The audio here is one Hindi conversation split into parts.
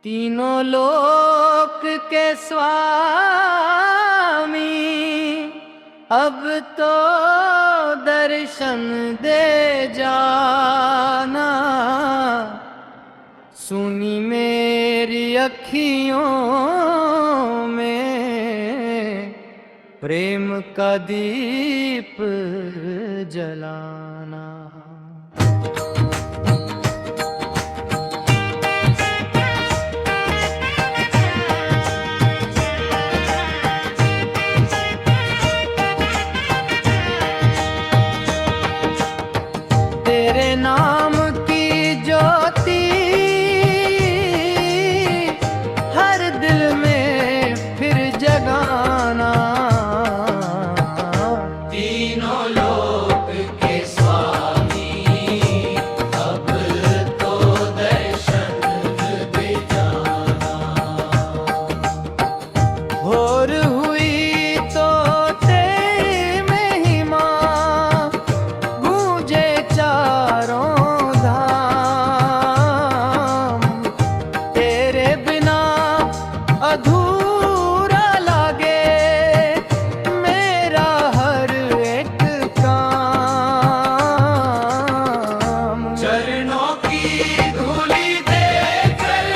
तीनों लोक के स्वामी अब तो दर्शन दे जाना। सुनी मेरी अखियों में प्रेम का दीप जलाना। तेरे नाम की ज्योति हर दिल में फिर जगाना। तीनों लोक के स्वामी अब तो दर्शन दे जाना। भोर हुई तो तेरी महिमा गूंजे चारों धाम। तेरे बिना अधूरा लागे मेरा हर एक काम। चरणों की धूली देकर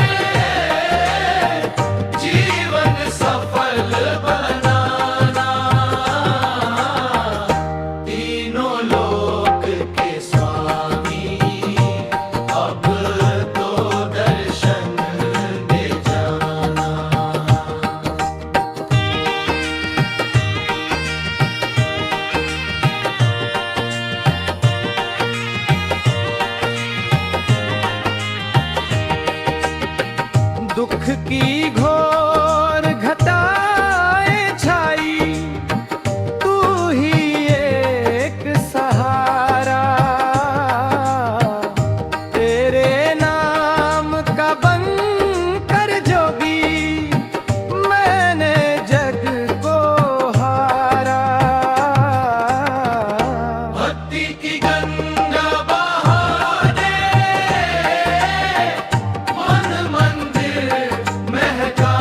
जीवन सफल बनाना। तीनों लोक के स्वामी अब तो दर्शन दे जाना। दुख की घोर घटाएं छाई तू ही एक सहारा। तेरे नाम का बनकर जोगी मैंने जग को हारा। भक्ति की गंगा बहा दे मन मंदिर महका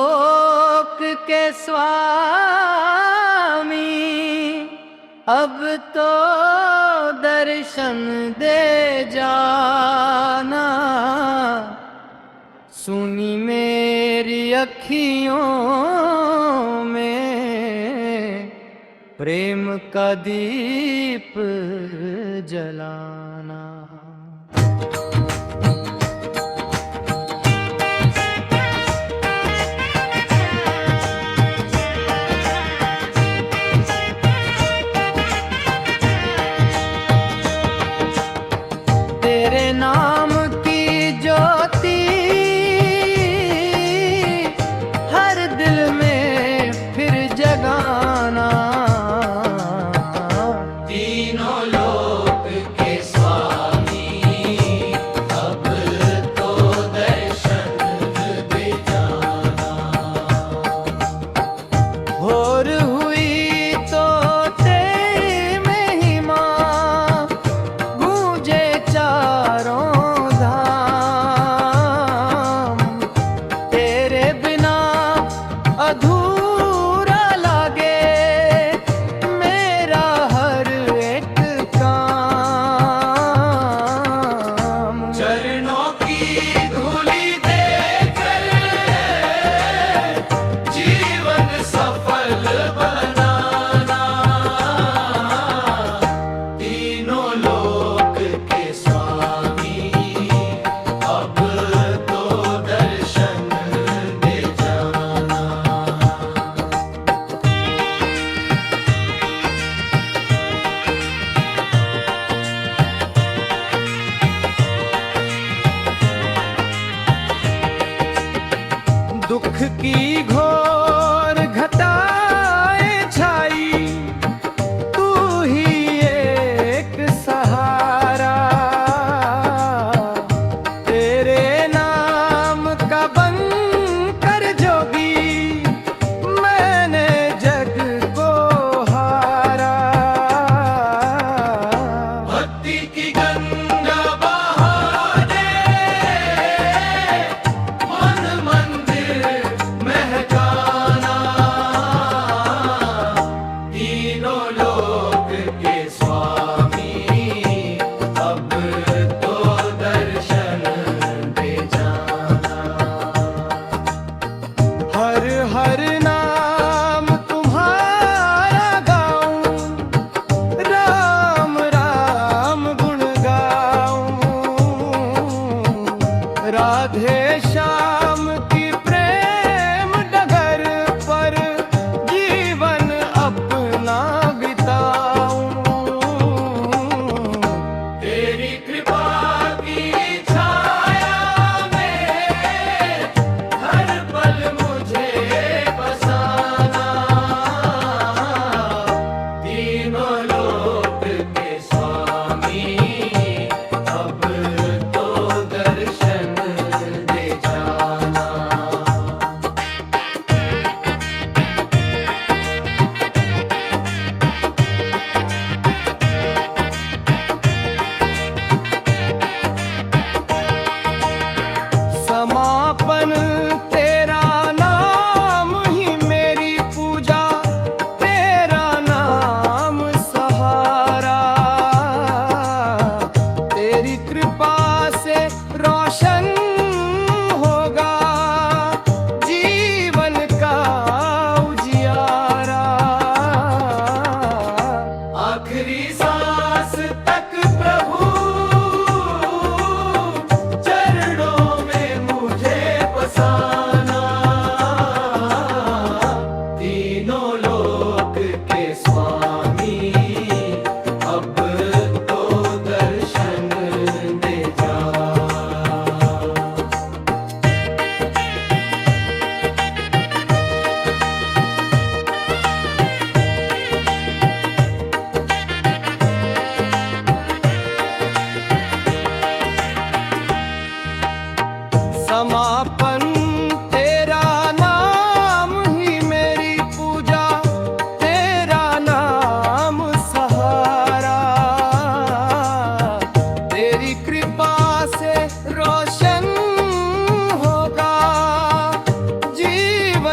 लोक के स्वामी अब तो दर्शन दे जाना। सुनी मेरी अखियों में प्रेम का दीप जलाना। तेरे नाम की ज्योति हर दिल में फिर जगाना। तीनों लोक के स्वामी अब तो दर्शन दे जाना। भोर हुई तो तेरी महिमा गूंजे चारों धाम। तेरे बिना अधूरा लागे मेरा हर एक काम। चरणों की धूली देकर जीवन सफल बनाना। तीनों लोक के स्वामी अब तो दर्शन दे जाना। दुख की घोर घटाएं छाई तू ही एक सहारा। तेरे नाम का बनकर जोगी मैंने जग को हारा। भक्ति की गंगा बहा दे मन मंदिर महकाना। तीनों लोक के स्वामी अब तो दर्शन दे जाना। हर हर नाम तुम्हारा गाऊं, राम राम गुण गाऊं। राधे श्याम की प्रेम डगर पर जीवन अपना बिताऊं। तेरी कृपा की छाया में हर पल मुझे बसा।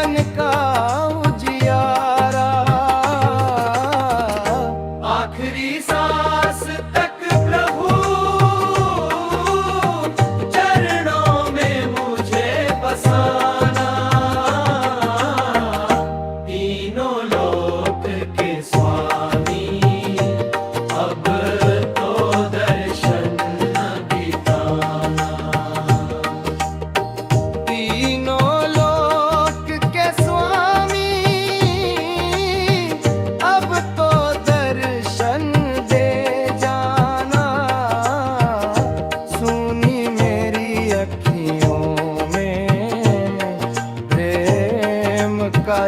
जीवन का उजियारा। आखिरी सांस तक प्रभु चरणों में मुझे बसाना। तीनों लोक के स्वामी अब तो दर्शन बिताना। तीनों लोक के स्वामी अब तो दर्शन दे जाना। सुनी मेरी अखियों में प्रेम का